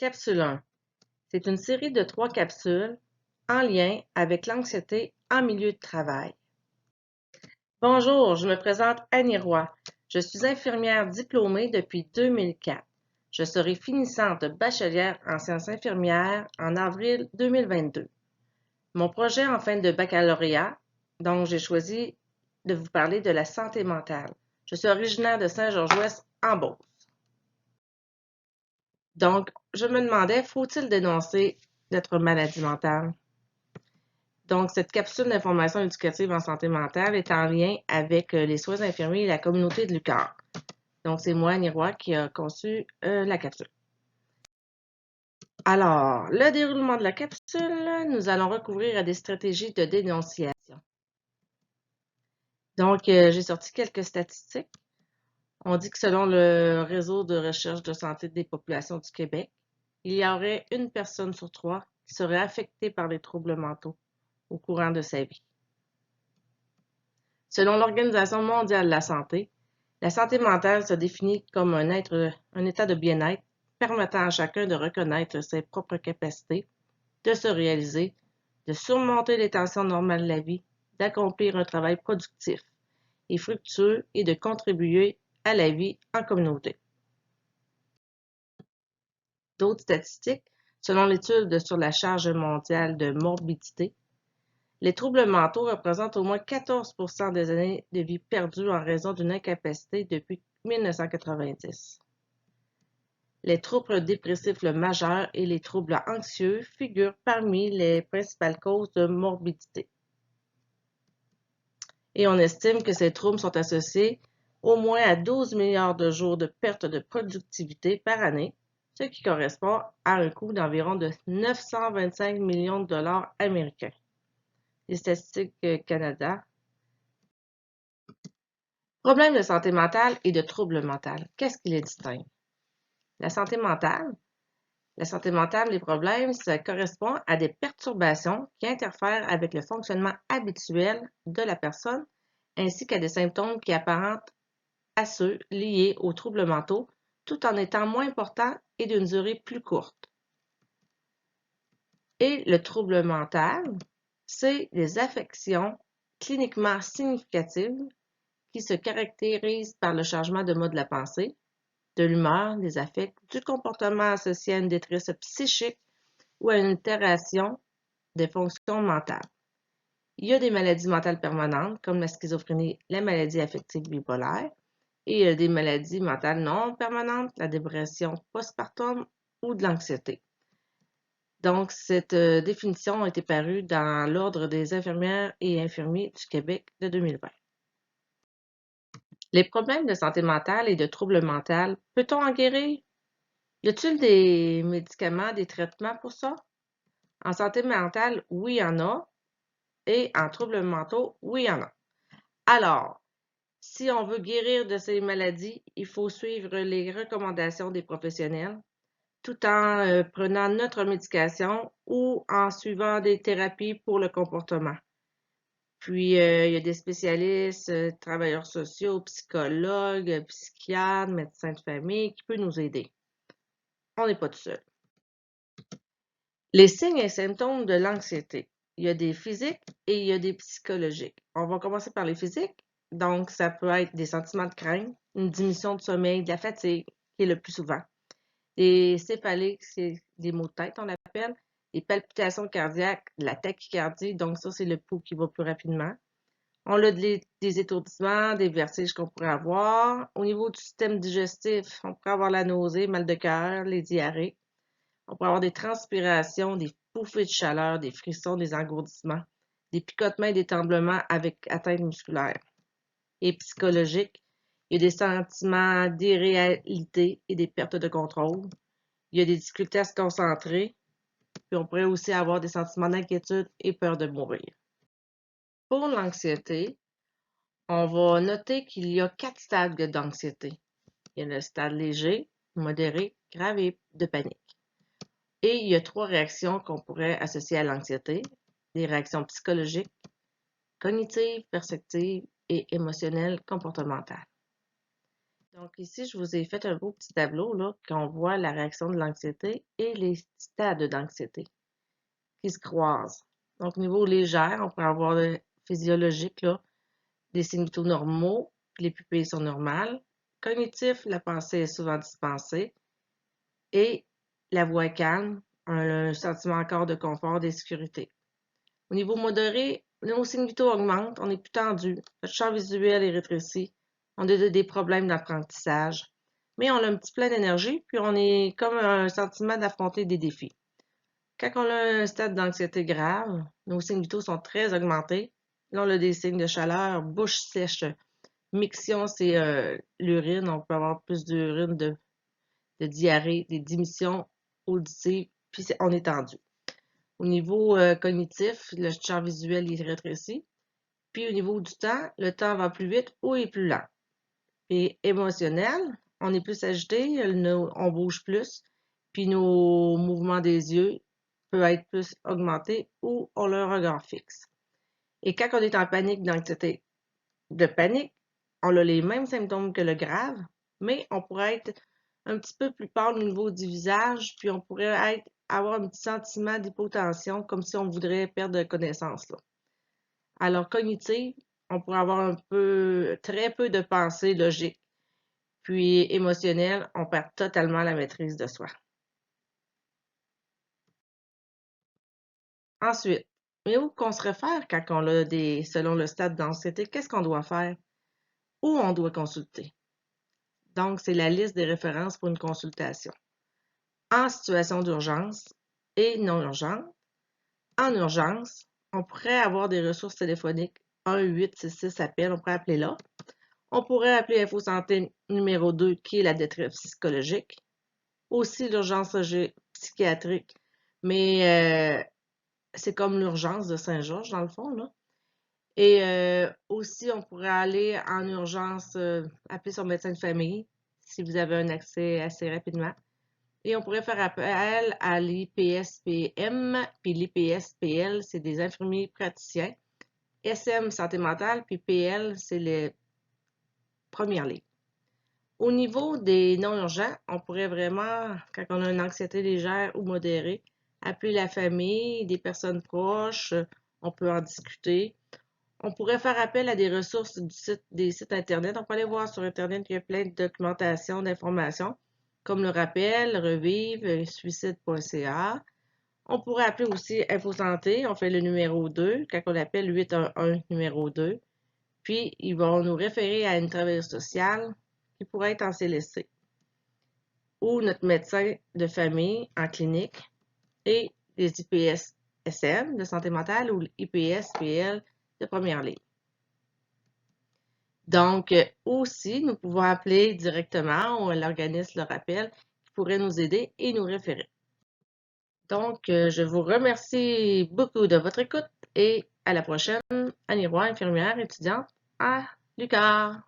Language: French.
Capsule 1. C'est une série de 3 capsules en lien avec l'anxiété en milieu de travail. Bonjour, je me présente Annie Roy. Je suis infirmière diplômée depuis 2004. Je serai finissante bachelière en sciences infirmières en avril 2022. Mon projet en fin de baccalauréat, donc j'ai choisi de vous parler de la santé mentale. Je suis originaire de Saint-Georges-Ouest en Beauce. Donc, je me demandais, faut-il dénoncer notre maladie mentale? Donc, cette capsule d'information éducative en santé mentale est en lien avec les soins infirmiers et la communauté de l'UQAR. Donc, c'est moi, Annie Roy, qui a conçu la capsule. Alors, le déroulement de la capsule, nous allons recouvrir à des stratégies de dénonciation. Donc, j'ai sorti quelques statistiques. On dit que selon le réseau de recherche de santé des populations du Québec, il y aurait une personne sur 3 qui serait affectée par les troubles mentaux au courant de sa vie. Selon l'Organisation mondiale de la santé mentale se définit comme un état de bien-être permettant à chacun de reconnaître ses propres capacités, de se réaliser, de surmonter les tensions normales de la vie, d'accomplir un travail productif et fructueux et de contribuer à la vie en communauté. D'autres statistiques, selon l'étude sur la charge mondiale de morbidité, les troubles mentaux représentent au moins 14 % des années de vie perdues en raison d'une incapacité depuis 1990. Les troubles dépressifs majeurs et les troubles anxieux figurent parmi les principales causes de morbidité. Et on estime que ces troubles sont associés au moins à 12 milliards de jours de perte de productivité par année, ce qui correspond à un coût d'environ de 925 millions de dollars américains. Les statistiques Canada. Problèmes de santé mentale et de troubles mentaux. Qu'est-ce qui les distingue? La santé mentale, les problèmes, ça correspond à des perturbations qui interfèrent avec le fonctionnement habituel de la personne, ainsi qu'à des symptômes qui apparentent à ceux liés aux troubles mentaux, tout en étant moins importants et d'une durée plus courte. Et le trouble mental, c'est des affections cliniquement significatives qui se caractérisent par le changement de mode de la pensée, de l'humeur, des affects, du comportement associé à une détresse psychique ou à une altération des fonctions mentales. Il y a des maladies mentales permanentes comme la schizophrénie, la maladie affective bipolaire, et des maladies mentales non permanentes, la dépression postpartum ou de l'anxiété. Donc, cette définition a été parue dans l'Ordre des infirmières et infirmiers du Québec de 2020. Les problèmes de santé mentale et de troubles mentaux, peut-on en guérir? Y a-t-il des médicaments, des traitements pour ça? En santé mentale, oui, il y en a. Et en troubles mentaux, oui, il y en a. Alors, si on veut guérir de ces maladies, il faut suivre les recommandations des professionnels tout en prenant notre médication ou en suivant des thérapies pour le comportement. Puis, il y a des spécialistes, travailleurs sociaux, psychologues, psychiatres, médecins de famille qui peuvent nous aider. On n'est pas tout seul. Les signes et symptômes de l'anxiété. Il y a des physiques et il y a des psychologiques. On va commencer par les physiques. Donc, ça peut être des sentiments de crainte, une diminution de sommeil, de la fatigue, qui est le plus souvent. Des céphaliques, c'est des maux de tête, on l'appelle. Des palpitations cardiaques, de la tachycardie, donc ça, c'est le pouls qui va plus rapidement. On a des étourdissements, des vertiges qu'on pourrait avoir. Au niveau du système digestif, on pourrait avoir la nausée, mal de cœur, les diarrhées. On pourrait avoir des transpirations, des bouffées de chaleur, des frissons, des engourdissements, des picotements et des tremblements avec atteinte musculaire. Et psychologique, il y a des sentiments d'irréalité et des pertes de contrôle. Il y a des difficultés à se concentrer. Puis on pourrait aussi avoir des sentiments d'inquiétude et peur de mourir. Pour l'anxiété, on va noter qu'il y a 4 stades d'anxiété. Il y a le stade léger, modéré, grave et de panique. Et il y a 3 réactions qu'on pourrait associer à l'anxiété. Des réactions psychologiques, cognitives, perceptives et émotionnelles comportementales. Donc ici, je vous ai fait un beau petit tableau là, qu'on voit la réaction de l'anxiété et les stades d'anxiété qui se croisent. Donc, au niveau léger, on peut avoir le physiologique, là, des signes vitaux normaux, les pupilles sont normales. Cognitif, la pensée est souvent dispensée. Et la voix est calme, un sentiment encore de confort et de sécurité. Au niveau modéré, nos signes vitaux augmentent, on est plus tendu, notre champ visuel est rétréci, on a des problèmes d'apprentissage, mais on a un petit plein d'énergie, puis on est comme un sentiment d'affronter des défis. Quand on a un stade d'anxiété grave, nos signes vitaux sont très augmentés. Là, on a des signes de chaleur, bouche sèche, miction, c'est l'urine, on peut avoir plus d'urine, de diarrhée, des dimitions auditives, puis on est tendu. Au niveau cognitif, le champ visuel est rétréci. Puis au niveau du temps, le temps va plus vite ou est plus lent. Et émotionnel, on est plus agité, on bouge plus, puis nos mouvements des yeux peuvent être plus augmentés ou on a un regard fixe. Et quand on est en panique, d'anxiété, de panique, on a les mêmes symptômes que le grave, mais on pourrait être un petit peu plus pâle au niveau du visage, puis on pourrait avoir un petit sentiment d'hypotension, comme si on voudrait perdre connaissance, là. Alors, cognitive, on pourrait avoir très peu de pensée logique, puis émotionnelle, on perd totalement la maîtrise de soi. Ensuite, mais où qu'on se réfère quand on a selon le stade d'anxiété, qu'est-ce qu'on doit faire? Où on doit consulter? Donc, c'est la liste des références pour une consultation. En situation d'urgence et non urgente. En urgence, on pourrait avoir des ressources téléphoniques 1-866 appels, on pourrait appeler là. On pourrait appeler Info Santé numéro 2 qui est la détresse psychologique. Aussi l'urgence psychiatrique, mais c'est comme l'urgence de Saint-Georges dans le fond, là. Et aussi, on pourrait aller en urgence, appeler son médecin de famille si vous avez un accès assez rapidement. Et on pourrait faire appel à l'IPSPM, puis l'IPSPL, c'est des infirmiers praticiens. SM, santé mentale, puis PL, c'est les premières lignes. Au niveau des non-urgents, on pourrait vraiment, quand on a une anxiété légère ou modérée, appeler la famille, des personnes proches, on peut en discuter. On pourrait faire appel à des ressources des sites Internet. On peut aller voir sur Internet qu'il y a plein de documentation, d'informations, comme le rappel, Revive, suicide.ca. On pourrait appeler aussi InfoSanté. On fait le numéro 2, quand on appelle 811 numéro 2. Puis, ils vont nous référer à une travailleuse sociale qui pourrait être en CLSC ou notre médecin de famille en clinique et les IPS-SM de santé mentale ou l'IPS-PL de première ligne. Donc, aussi, nous pouvons appeler directement ou l'organisme le rappelle qui pourrait nous aider et nous référer. Donc, je vous remercie beaucoup de votre écoute et à la prochaine. Annie Roy, infirmière étudiante à l'UQAR.